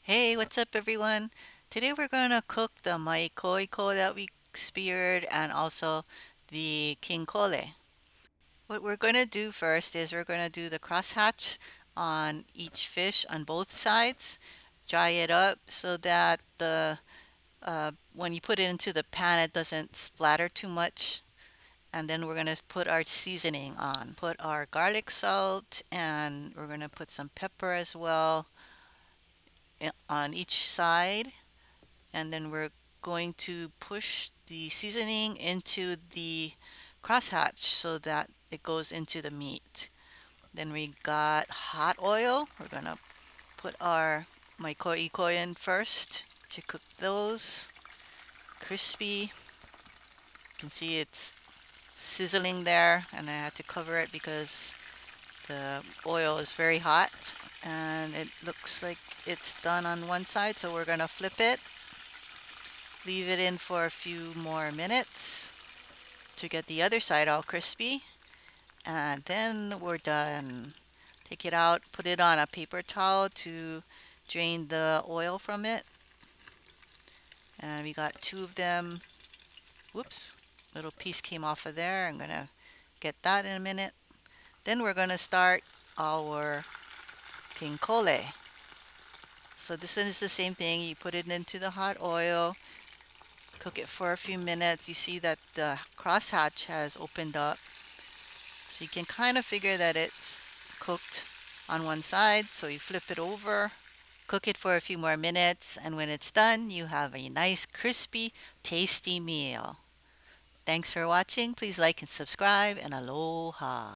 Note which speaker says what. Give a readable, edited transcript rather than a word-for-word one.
Speaker 1: Hey, what's up, everyone? Today we're going to cook the Maikoiko that we speared and also the King Kole. What we're going to do first is we're going to do the crosshatch on each fish on both sides. Dry it up so that the when you put it into the pan, it doesn't splatter too much. And then we're going to put our seasoning on. Put our garlic salt and we're going to put some pepper as well on each side. And then we're going to push the seasoning into the crosshatch so that it goes into the meat. Then we got hot oil. We're gonna put our maikoiko in first to cook those. Crispy. You can see it's sizzling there, and I had to cover it because the oil is very hot. And it looks like it's done on one side, so we're gonna flip it. Leave it in for a few more minutes to get the other side all crispy. And then we're done. Take it out, put it on a paper towel to drain the oil from it. And we got two of them. Whoops, little piece came off of there. I'm gonna get that in a minute. Then we're gonna start our king kole. So this one is the same thing. You put it into the hot oil, cook it for a few minutes. You see that the crosshatch has opened up. So you can kind of figure that it's cooked on one side. So you flip it over, cook it for a few more minutes, and when it's done, you have a nice, crispy, tasty meal. Thanks for watching. Please like and subscribe, and aloha.